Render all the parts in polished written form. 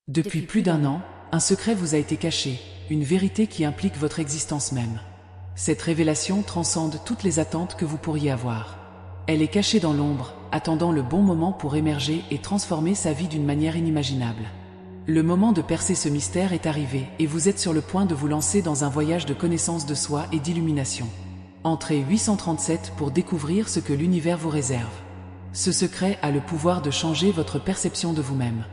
Depuis plus d'un an, un secret vous a été caché, une vérité qui implique votre existence même. Cette révélation transcende toutes les attentes que vous pourriez avoir. Elle est cachée dans l'ombre, attendant le bon moment pour émerger et transformer sa vie d'une manière inimaginable. Le moment de percer ce mystère est arrivé et vous êtes sur le point de vous lancer dans un voyage de connaissance de soi et d'illumination. Entrez 837 pour découvrir ce que l'univers vous réserve. Ce secret a le pouvoir de changer votre perception de vous-même.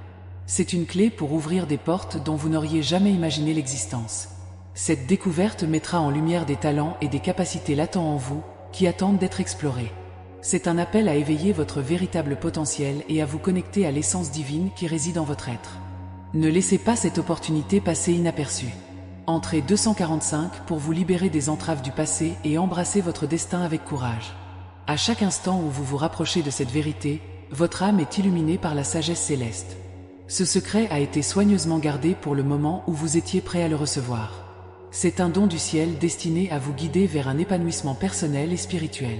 C'est une clé pour ouvrir des portes dont vous n'auriez jamais imaginé l'existence. Cette découverte mettra en lumière des talents et des capacités latents en vous qui attendent d'être explorés. C'est un appel à éveiller votre véritable potentiel et à vous connecter à l'essence divine qui réside en votre être. Ne laissez pas cette opportunité passer inaperçue. Entrez 245 pour vous libérer des entraves du passé et embrasser votre destin avec courage. À chaque instant où vous vous rapprochez de cette vérité, votre âme est illuminée par la sagesse céleste. Ce secret a été soigneusement gardé pour le moment où vous étiez prêt à le recevoir. C'est un don du ciel destiné à vous guider vers un épanouissement personnel et spirituel.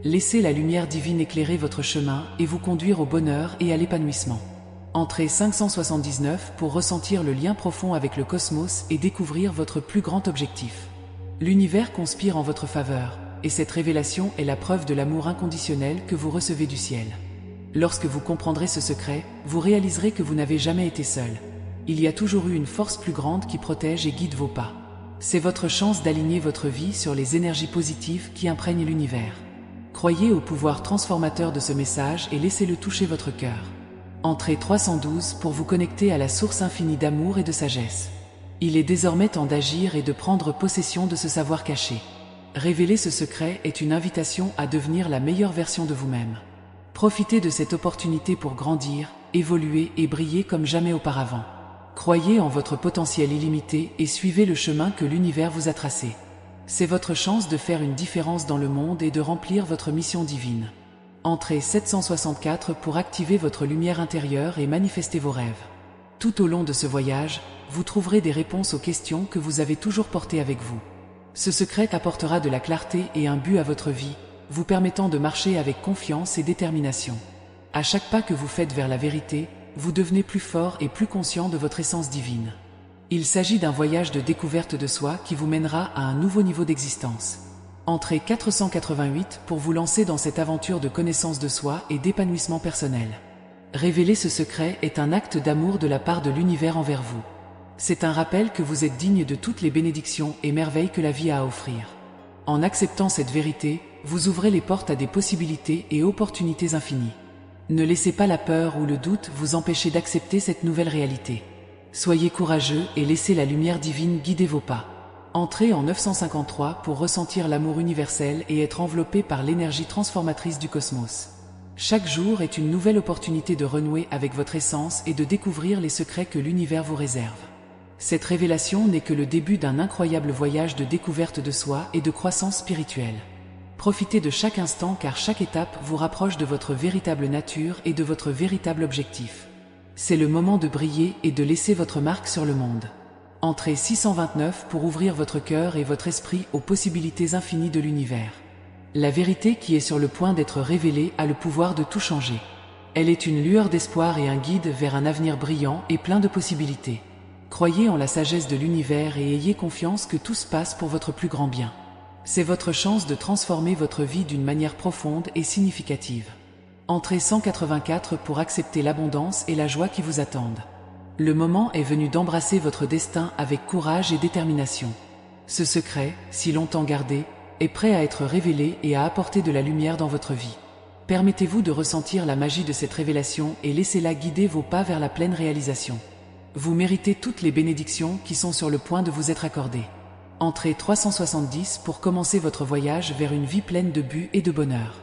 Laissez la lumière divine éclairer votre chemin et vous conduire au bonheur et à l'épanouissement. Entrez 579 pour ressentir le lien profond avec le cosmos et découvrir votre plus grand objectif. L'univers conspire en votre faveur, et cette révélation est la preuve de l'amour inconditionnel que vous recevez du ciel. Lorsque vous comprendrez ce secret, vous réaliserez que vous n'avez jamais été seul. Il y a toujours eu une force plus grande qui protège et guide vos pas. C'est votre chance d'aligner votre vie sur les énergies positives qui imprègnent l'univers. Croyez au pouvoir transformateur de ce message et laissez-le toucher votre cœur. Entrez 312 pour vous connecter à la source infinie d'amour et de sagesse. Il est désormais temps d'agir et de prendre possession de ce savoir caché. Révéler ce secret est une invitation à devenir la meilleure version de vous-même. Profitez de cette opportunité pour grandir, évoluer et briller comme jamais auparavant. Croyez en votre potentiel illimité et suivez le chemin que l'univers vous a tracé. C'est votre chance de faire une différence dans le monde et de remplir votre mission divine. Entrez 764 pour activer votre lumière intérieure et manifester vos rêves. Tout au long de ce voyage, vous trouverez des réponses aux questions que vous avez toujours portées avec vous. Ce secret apportera de la clarté et un but à votre vie, vous permettant de marcher avec confiance et détermination. À chaque pas que vous faites vers la vérité, vous devenez plus fort et plus conscient de votre essence divine. Il s'agit d'un voyage de découverte de soi qui vous mènera à un nouveau niveau d'existence. Entrez 488 pour vous lancer dans cette aventure de connaissance de soi et d'épanouissement personnel. Révéler ce secret est un acte d'amour de la part de l'univers envers vous. C'est un rappel que vous êtes digne de toutes les bénédictions et merveilles que la vie a à offrir. En acceptant cette vérité, vous ouvrez les portes à des possibilités et opportunités infinies. Ne laissez pas la peur ou le doute vous empêcher d'accepter cette nouvelle réalité. Soyez courageux et laissez la lumière divine guider vos pas. Entrez en 953 pour ressentir l'amour universel et être enveloppé par l'énergie transformatrice du cosmos. Chaque jour est une nouvelle opportunité de renouer avec votre essence et de découvrir les secrets que l'univers vous réserve. Cette révélation n'est que le début d'un incroyable voyage de découverte de soi et de croissance spirituelle. Profitez de chaque instant car chaque étape vous rapproche de votre véritable nature et de votre véritable objectif. C'est le moment de briller et de laisser votre marque sur le monde. Entrez 629 pour ouvrir votre cœur et votre esprit aux possibilités infinies de l'univers. La vérité qui est sur le point d'être révélée a le pouvoir de tout changer. Elle est une lueur d'espoir et un guide vers un avenir brillant et plein de possibilités. Croyez en la sagesse de l'univers et ayez confiance que tout se passe pour votre plus grand bien. C'est votre chance de transformer votre vie d'une manière profonde et significative. Entrez 184 pour accepter l'abondance et la joie qui vous attendent. Le moment est venu d'embrasser votre destin avec courage et détermination. Ce secret, si longtemps gardé, est prêt à être révélé et à apporter de la lumière dans votre vie. Permettez-vous de ressentir la magie de cette révélation et laissez-la guider vos pas vers la pleine réalisation. Vous méritez toutes les bénédictions qui sont sur le point de vous être accordées. Entrez 370 pour commencer votre voyage vers une vie pleine de buts et de bonheur.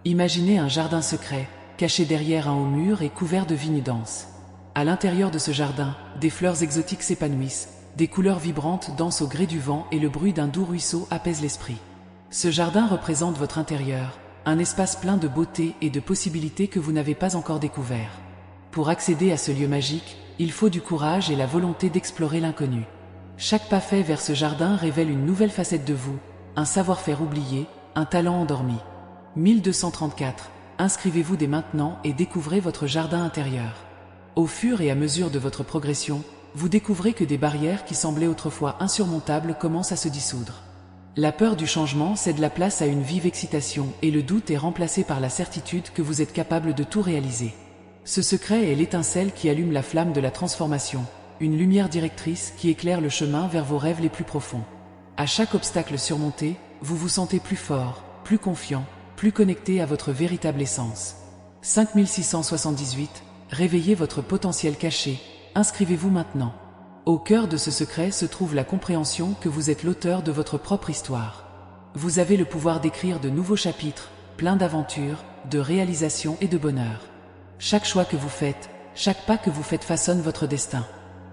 Imaginez un jardin secret, caché derrière un haut mur et couvert de vignes denses. À l'intérieur de ce jardin, des fleurs exotiques s'épanouissent, des couleurs vibrantes dansent au gré du vent et le bruit d'un doux ruisseau apaise l'esprit. Ce jardin représente votre intérieur, un espace plein de beauté et de possibilités que vous n'avez pas encore découvert. Pour accéder à ce lieu magique, il faut du courage et la volonté d'explorer l'inconnu. Chaque pas fait vers ce jardin révèle une nouvelle facette de vous, un savoir-faire oublié, un talent endormi. 1234. Inscrivez-vous dès maintenant et découvrez votre jardin intérieur. Au fur et à mesure de votre progression, vous découvrez que des barrières qui semblaient autrefois insurmontables commencent à se dissoudre. La peur du changement cède la place à une vive excitation et le doute est remplacé par la certitude que vous êtes capable de tout réaliser. Ce secret est l'étincelle qui allume la flamme de la transformation, une lumière directrice qui éclaire le chemin vers vos rêves les plus profonds. À chaque obstacle surmonté, vous vous sentez plus fort, plus confiant, plus connecté à votre véritable essence. 5678. Réveillez votre potentiel caché. Inscrivez-vous maintenant. Au cœur de ce secret se trouve la compréhension que vous êtes l'auteur de votre propre histoire. Vous avez le pouvoir d'écrire de nouveaux chapitres, pleins d'aventures, de réalisations et de bonheur. Chaque choix que vous faites, chaque pas que vous faites façonne votre destin.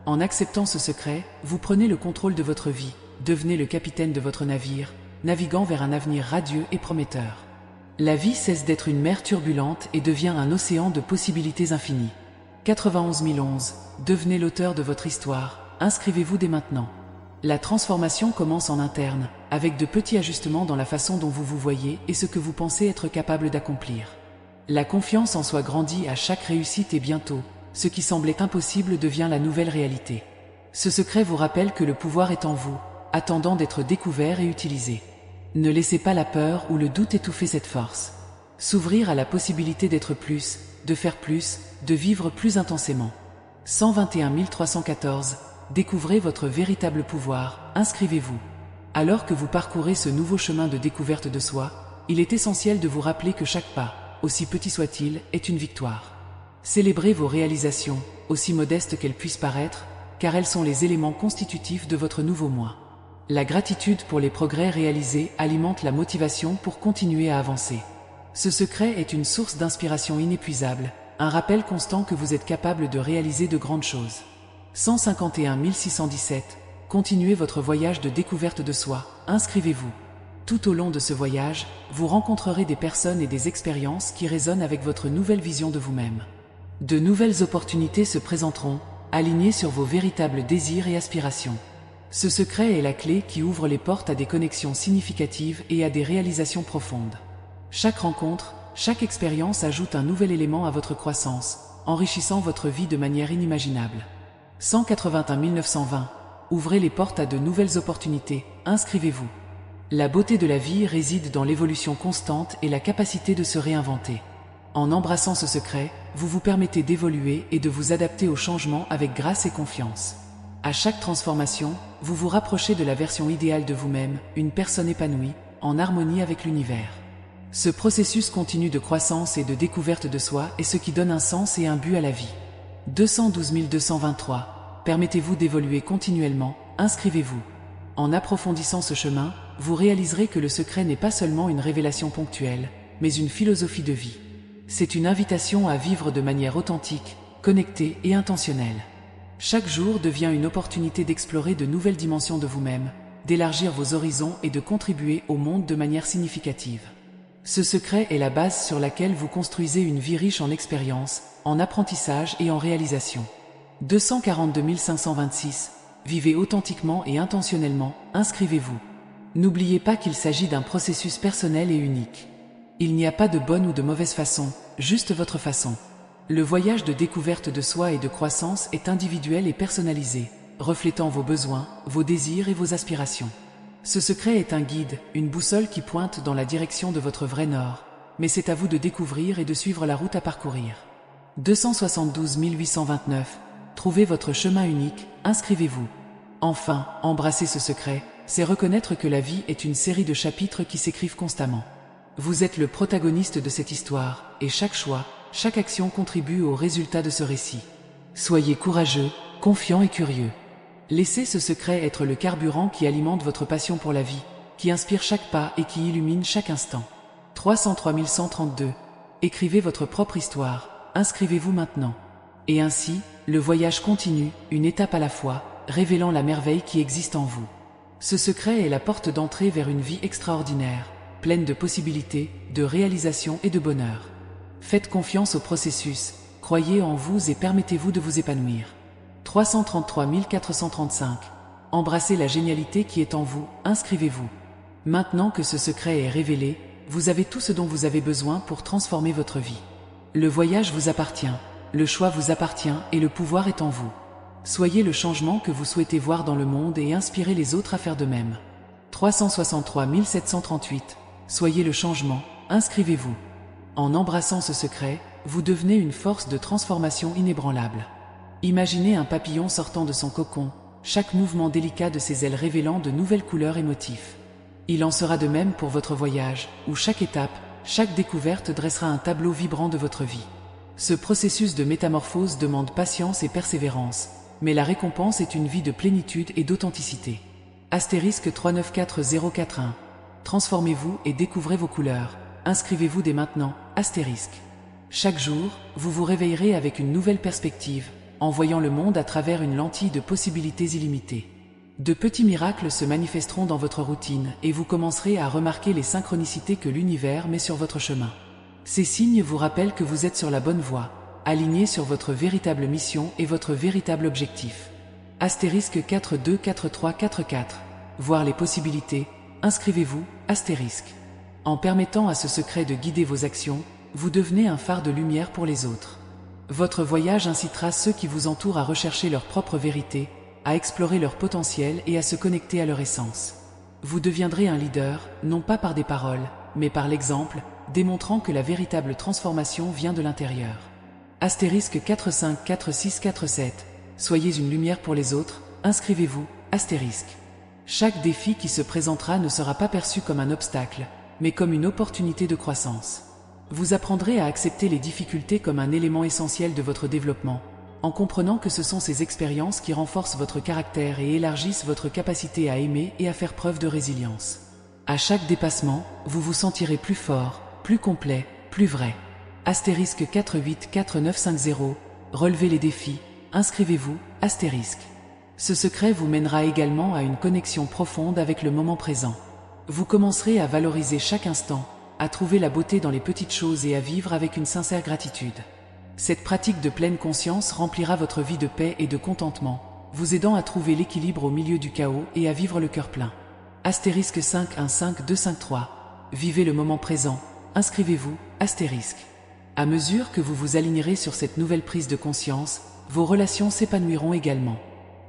En acceptant ce secret, vous prenez le contrôle de votre vie, devenez le capitaine de votre navire, naviguant vers un avenir radieux et prometteur. La vie cesse d'être une mer turbulente et devient un océan de possibilités infinies. 91 011. Devenez l'auteur de votre histoire. Inscrivez-vous dès maintenant. La transformation commence en interne, avec de petits ajustements dans la façon dont vous vous voyez et ce que vous pensez être capable d'accomplir. La confiance en soi grandit à chaque réussite et bientôt, ce qui semblait impossible devient la nouvelle réalité. Ce secret vous rappelle que le pouvoir est en vous, attendant d'être découvert et utilisé. Ne laissez pas la peur ou le doute étouffer cette force. S'ouvrir à la possibilité d'être plus, de faire plus, de vivre plus intensément. 121 314. Découvrez votre véritable pouvoir, inscrivez-vous. Alors que vous parcourez ce nouveau chemin de découverte de soi, il est essentiel de vous rappeler que chaque pas, aussi petit soit-il, est une victoire. Célébrez vos réalisations, aussi modestes qu'elles puissent paraître, car elles sont les éléments constitutifs de votre nouveau moi. La gratitude pour les progrès réalisés alimente la motivation pour continuer à avancer. Ce secret est une source d'inspiration inépuisable, un rappel constant que vous êtes capable de réaliser de grandes choses. 151 617. Continuez votre voyage de découverte de soi, inscrivez-vous. Tout au long de ce voyage, vous rencontrerez des personnes et des expériences qui résonnent avec votre nouvelle vision de vous-même. De nouvelles opportunités se présenteront, alignées sur vos véritables désirs et aspirations. Ce secret est la clé qui ouvre les portes à des connexions significatives et à des réalisations profondes. Chaque rencontre, chaque expérience ajoute un nouvel élément à votre croissance, enrichissant votre vie de manière inimaginable. 181 920. Ouvrez les portes à de nouvelles opportunités, inscrivez-vous. La beauté de la vie réside dans l'évolution constante et la capacité de se réinventer. En embrassant ce secret, vous vous permettez d'évoluer et de vous adapter aux changements avec grâce et confiance. À chaque transformation, vous vous rapprochez de la version idéale de vous-même, une personne épanouie, en harmonie avec l'univers. Ce processus continu de croissance et de découverte de soi est ce qui donne un sens et un but à la vie. 212 223. Permettez-vous d'évoluer continuellement, inscrivez-vous. En approfondissant ce chemin, vous réaliserez que le secret n'est pas seulement une révélation ponctuelle, mais une philosophie de vie. C'est une invitation à vivre de manière authentique, connectée et intentionnelle. Chaque jour devient une opportunité d'explorer de nouvelles dimensions de vous-même, d'élargir vos horizons et de contribuer au monde de manière significative. Ce secret est la base sur laquelle vous construisez une vie riche en expériences, en apprentissage et en réalisation. 242 526. Vivez authentiquement et intentionnellement, inscrivez-vous. N'oubliez pas qu'il s'agit d'un processus personnel et unique. Il n'y a pas de bonne ou de mauvaise façon, juste votre façon. Le voyage de découverte de soi et de croissance est individuel et personnalisé, reflétant vos besoins, vos désirs et vos aspirations. Ce secret est un guide, une boussole qui pointe dans la direction de votre vrai nord, mais c'est à vous de découvrir et de suivre la route à parcourir. 272 829. Trouvez votre chemin unique, inscrivez-vous. Enfin, embrasser ce secret, c'est reconnaître que la vie est une série de chapitres qui s'écrivent constamment. Vous êtes le protagoniste de cette histoire, et chaque choix, chaque action contribue au résultat de ce récit. Soyez courageux, confiant et curieux. Laissez ce secret être le carburant qui alimente votre passion pour la vie, qui inspire chaque pas et qui illumine chaque instant. 303 132. Écrivez votre propre histoire, inscrivez-vous maintenant. Et ainsi, le voyage continue, une étape à la fois, révélant la merveille qui existe en vous. Ce secret est la porte d'entrée vers une vie extraordinaire, pleine de possibilités, de réalisations et de bonheur. Faites confiance au processus, croyez en vous et permettez-vous de vous épanouir. 333 435. Embrassez la génialité qui est en vous, inscrivez-vous. Maintenant que ce secret est révélé, vous avez tout ce dont vous avez besoin pour transformer votre vie. Le voyage vous appartient. Le choix vous appartient et le pouvoir est en vous. Soyez le changement que vous souhaitez voir dans le monde et inspirez les autres à faire de même. 363 738. Soyez le changement, inscrivez-vous. En embrassant ce secret, vous devenez une force de transformation inébranlable. Imaginez un papillon sortant de son cocon, chaque mouvement délicat de ses ailes révélant de nouvelles couleurs et motifs. Il en sera de même pour votre voyage, où chaque étape, chaque découverte dressera un tableau vibrant de votre vie. Ce processus de métamorphose demande patience et persévérance, mais la récompense est une vie de plénitude et d'authenticité. Astérisque 394041. Transformez-vous et découvrez vos couleurs. Inscrivez-vous dès maintenant, astérisque. Chaque jour, vous vous réveillerez avec une nouvelle perspective, en voyant le monde à travers une lentille de possibilités illimitées. De petits miracles se manifesteront dans votre routine et vous commencerez à remarquer les synchronicités que l'univers met sur votre chemin. Ces signes vous rappellent que vous êtes sur la bonne voie, alignés sur votre véritable mission et votre véritable objectif. Astérisque 424344. Voir les possibilités, inscrivez-vous, astérisque. En permettant à ce secret de guider vos actions, vous devenez un phare de lumière pour les autres. Votre voyage incitera ceux qui vous entourent à rechercher leur propre vérité, à explorer leur potentiel et à se connecter à leur essence. Vous deviendrez un leader, non pas par des paroles, mais par l'exemple, démontrant que la véritable transformation vient de l'intérieur. Astérisque 454647. Soyez une lumière pour les autres, inscrivez-vous, astérisque. Chaque défi qui se présentera ne sera pas perçu comme un obstacle, mais comme une opportunité de croissance. Vous apprendrez à accepter les difficultés comme un élément essentiel de votre développement, en comprenant que ce sont ces expériences qui renforcent votre caractère et élargissent votre capacité à aimer et à faire preuve de résilience. À chaque dépassement, vous vous sentirez plus fort, plus complet, plus vrai. Astérisque 484950. Relevez les défis, inscrivez-vous, astérisque. Ce secret vous mènera également à une connexion profonde avec le moment présent. Vous commencerez à valoriser chaque instant, à trouver la beauté dans les petites choses et à vivre avec une sincère gratitude. Cette pratique de pleine conscience remplira votre vie de paix et de contentement, vous aidant à trouver l'équilibre au milieu du chaos et à vivre le cœur plein. Astérisque 515253. Vivez le moment présent, inscrivez-vous, astérisque. À mesure que vous vous alignerez sur cette nouvelle prise de conscience, vos relations s'épanouiront également.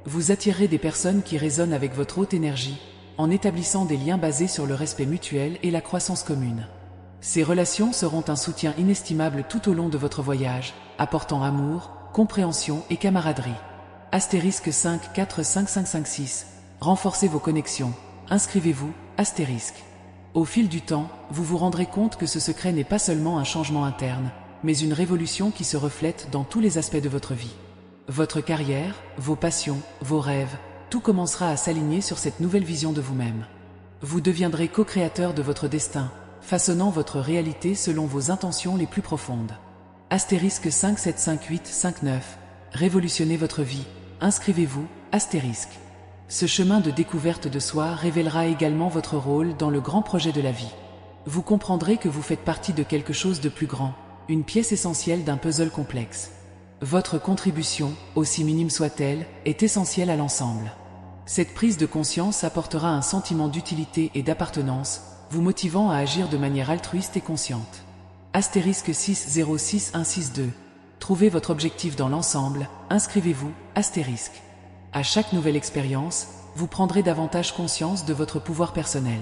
Vous attirerez des personnes qui résonnent avec votre haute énergie, en établissant des liens basés sur le respect mutuel et la croissance commune. Ces relations seront un soutien inestimable tout au long de votre voyage, apportant amour, compréhension et camaraderie. Astérisque 545556. Renforcez vos connexions, inscrivez-vous, astérisque. Au fil du temps, vous vous rendrez compte que ce secret n'est pas seulement un changement interne, mais une révolution qui se reflète dans tous les aspects de votre vie. Votre carrière, vos passions, vos rêves, tout commencera à s'aligner sur cette nouvelle vision de vous-même. Vous deviendrez co-créateur de votre destin, façonnant votre réalité selon vos intentions les plus profondes. Astérisque 575859. Révolutionnez votre vie, inscrivez-vous, astérisque. Ce chemin de découverte de soi révélera également votre rôle dans le grand projet de la vie. Vous comprendrez que vous faites partie de quelque chose de plus grand, une pièce essentielle d'un puzzle complexe. Votre contribution, aussi minime soit-elle, est essentielle à l'ensemble. Cette prise de conscience apportera un sentiment d'utilité et d'appartenance, vous motivant à agir de manière altruiste et consciente. Astérisque 606162. Trouvez votre objectif dans l'ensemble, inscrivez-vous, astérisque. À chaque nouvelle expérience, vous prendrez davantage conscience de votre pouvoir personnel.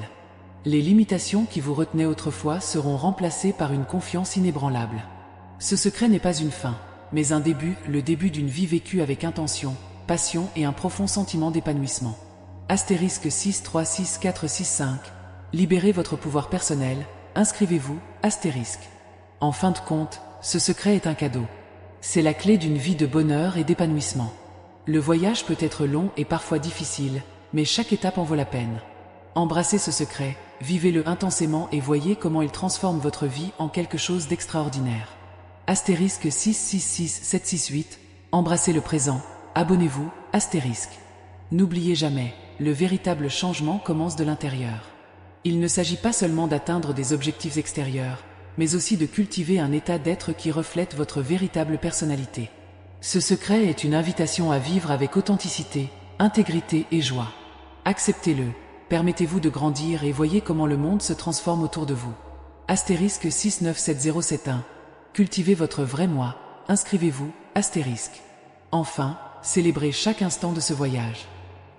Les limitations qui vous retenaient autrefois seront remplacées par une confiance inébranlable. Ce secret n'est pas une fin, mais un début, le début d'une vie vécue avec intention, passion et un profond sentiment d'épanouissement. Astérisque 636465. Libérez votre pouvoir personnel, inscrivez-vous, astérisque. En fin de compte, ce secret est un cadeau. C'est la clé d'une vie de bonheur et d'épanouissement. Le voyage peut être long et parfois difficile, mais chaque étape en vaut la peine. Embrassez ce secret, vivez-le intensément et voyez comment il transforme votre vie en quelque chose d'extraordinaire. Astérisque 666768. Embrassez le présent, abonnez-vous, astérisque. N'oubliez jamais, le véritable changement commence de l'intérieur. Il ne s'agit pas seulement d'atteindre des objectifs extérieurs, mais aussi de cultiver un état d'être qui reflète votre véritable personnalité. Ce secret est une invitation à vivre avec authenticité, intégrité et joie. Acceptez-le, permettez-vous de grandir et voyez comment le monde se transforme autour de vous. Astérisque 697071. Cultivez votre vrai moi, inscrivez-vous, astérisque. Enfin, célébrez chaque instant de ce voyage.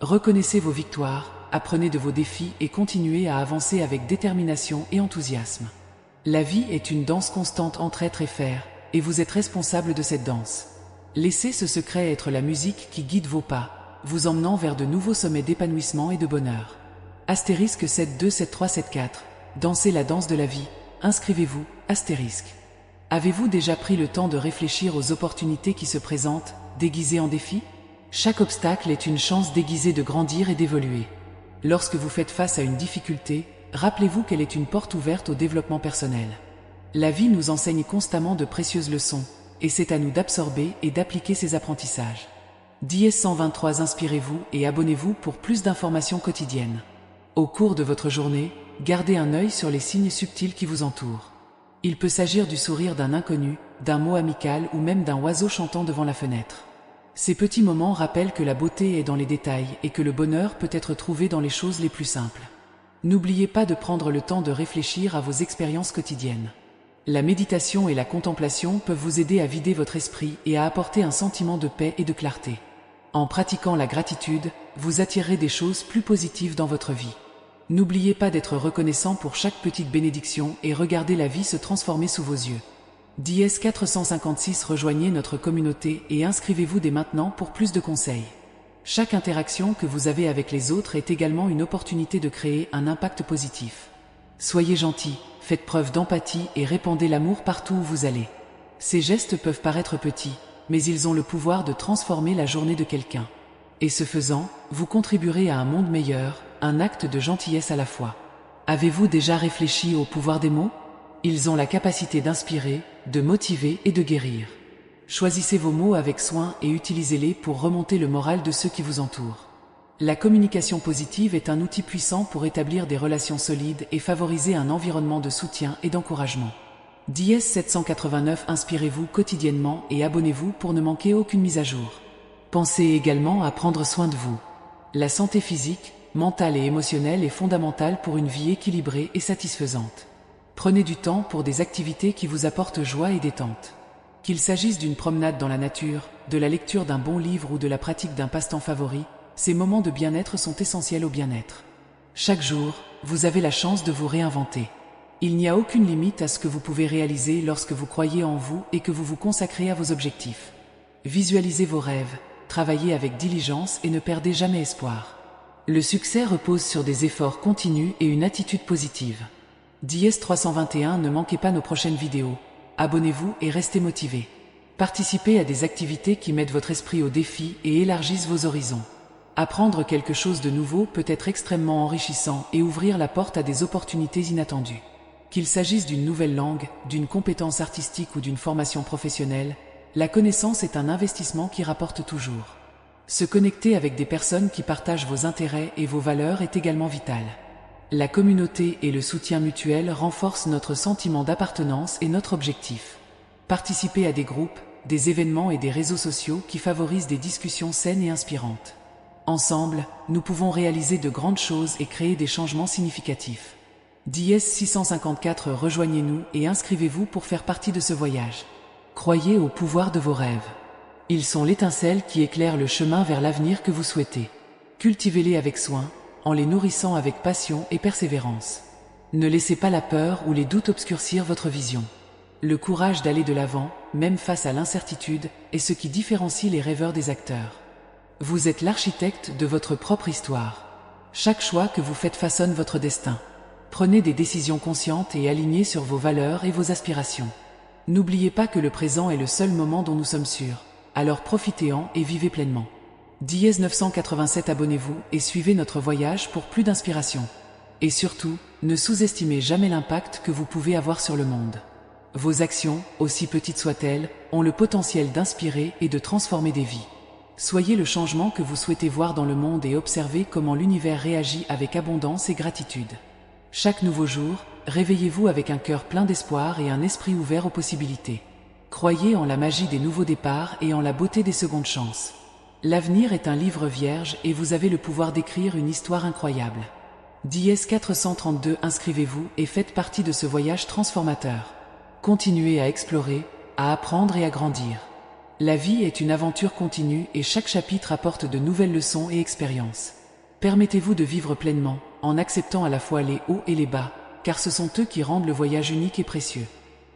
Reconnaissez vos victoires, apprenez de vos défis et continuez à avancer avec détermination et enthousiasme. La vie est une danse constante entre être et faire, et vous êtes responsable de cette danse. Laissez ce secret être la musique qui guide vos pas, vous emmenant vers de nouveaux sommets d'épanouissement et de bonheur. Astérisque 727374. Dansez la danse de la vie, inscrivez-vous, astérisque. Avez-vous déjà pris le temps de réfléchir aux opportunités qui se présentent, déguisées en défis? Chaque obstacle est une chance déguisée de grandir et d'évoluer. Lorsque vous faites face à une difficulté, rappelez-vous qu'elle est une porte ouverte au développement personnel. La vie nous enseigne constamment de précieuses leçons, et c'est à nous d'absorber et d'appliquer ces apprentissages. Dièse 123, inspirez-vous et abonnez-vous pour plus d'informations quotidiennes. Au cours de votre journée, gardez un œil sur les signes subtils qui vous entourent. Il peut s'agir du sourire d'un inconnu, d'un mot amical ou même d'un oiseau chantant devant la fenêtre. Ces petits moments rappellent que la beauté est dans les détails et que le bonheur peut être trouvé dans les choses les plus simples. N'oubliez pas de prendre le temps de réfléchir à vos expériences quotidiennes. La méditation et la contemplation peuvent vous aider à vider votre esprit et à apporter un sentiment de paix et de clarté. En pratiquant la gratitude, vous attirerez des choses plus positives dans votre vie. N'oubliez pas d'être reconnaissant pour chaque petite bénédiction et regardez la vie se transformer sous vos yeux. Dièse 456, rejoignez notre communauté et inscrivez-vous dès maintenant pour plus de conseils. Chaque interaction que vous avez avec les autres est également une opportunité de créer un impact positif. Soyez gentil, faites preuve d'empathie et répandez l'amour partout où vous allez. Ces gestes peuvent paraître petits, mais ils ont le pouvoir de transformer la journée de quelqu'un. Et ce faisant, vous contribuerez à un monde meilleur, un acte de gentillesse à la fois. Avez-vous déjà réfléchi au pouvoir des mots? Ils ont la capacité d'inspirer, de motiver et de guérir. Choisissez vos mots avec soin et utilisez-les pour remonter le moral de ceux qui vous entourent. La communication positive est un outil puissant pour établir des relations solides et favoriser un environnement de soutien et d'encouragement. Dièse 789, inspirez-vous quotidiennement et abonnez-vous pour ne manquer aucune mise à jour. Pensez également à prendre soin de vous. La santé physique, mentale et émotionnelle est fondamentale pour une vie équilibrée et satisfaisante. Prenez du temps pour des activités qui vous apportent joie et détente. Qu'il s'agisse d'une promenade dans la nature, de la lecture d'un bon livre ou de la pratique d'un passe-temps favori, ces moments de bien-être sont essentiels au bien-être. Chaque jour, vous avez la chance de vous réinventer. Il n'y a aucune limite à ce que vous pouvez réaliser lorsque vous croyez en vous et que vous vous consacrez à vos objectifs. Visualisez vos rêves, travaillez avec diligence et ne perdez jamais espoir. Le succès repose sur des efforts continus et une attitude positive. Dièse 321, ne manquez pas nos prochaines vidéos. Abonnez-vous et restez motivés. Participez à des activités qui mettent votre esprit au défi et élargissent vos horizons. Apprendre quelque chose de nouveau peut être extrêmement enrichissant et ouvrir la porte à des opportunités inattendues. Qu'il s'agisse d'une nouvelle langue, d'une compétence artistique ou d'une formation professionnelle, la connaissance est un investissement qui rapporte toujours. Se connecter avec des personnes qui partagent vos intérêts et vos valeurs est également vital. La communauté et le soutien mutuel renforcent notre sentiment d'appartenance et notre objectif. Participez à des groupes, des événements et des réseaux sociaux qui favorisent des discussions saines et inspirantes. Ensemble, nous pouvons réaliser de grandes choses et créer des changements significatifs. Dièse 654, rejoignez-nous et inscrivez-vous pour faire partie de ce voyage. Croyez au pouvoir de vos rêves. Ils sont l'étincelle qui éclaire le chemin vers l'avenir que vous souhaitez. Cultivez-les avec soin, en les nourrissant avec passion et persévérance. Ne laissez pas la peur ou les doutes obscurcir votre vision. Le courage d'aller de l'avant, même face à l'incertitude, est ce qui différencie les rêveurs des acteurs. Vous êtes l'architecte de votre propre histoire. Chaque choix que vous faites façonne votre destin. Prenez des décisions conscientes et alignées sur vos valeurs et vos aspirations. N'oubliez pas que le présent est le seul moment dont nous sommes sûrs. Alors profitez-en et vivez pleinement. Dièse 987, abonnez-vous et suivez notre voyage pour plus d'inspiration. Et surtout, ne sous-estimez jamais l'impact que vous pouvez avoir sur le monde. Vos actions, aussi petites soient-elles, ont le potentiel d'inspirer et de transformer des vies. Soyez le changement que vous souhaitez voir dans le monde et observez comment l'univers réagit avec abondance et gratitude. Chaque nouveau jour, réveillez-vous avec un cœur plein d'espoir et un esprit ouvert aux possibilités. Croyez en la magie des nouveaux départs et en la beauté des secondes chances. L'avenir est un livre vierge et vous avez le pouvoir d'écrire une histoire incroyable. Dièse 432, inscrivez-vous et faites partie de ce voyage transformateur. Continuez à explorer, à apprendre et à grandir. La vie est une aventure continue et chaque chapitre apporte de nouvelles leçons et expériences. Permettez-vous de vivre pleinement, en acceptant à la fois les hauts et les bas, car ce sont eux qui rendent le voyage unique et précieux.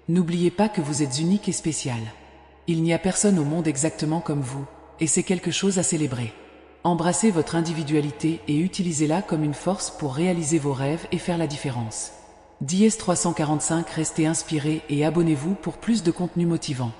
N'oubliez pas que vous êtes unique et spécial. Il n'y a personne au monde exactement comme vous, et c'est quelque chose à célébrer. Embrassez votre individualité et utilisez-la comme une force pour réaliser vos rêves et faire la différence. Dies 345, restez inspirés et abonnez-vous pour plus de contenu motivant.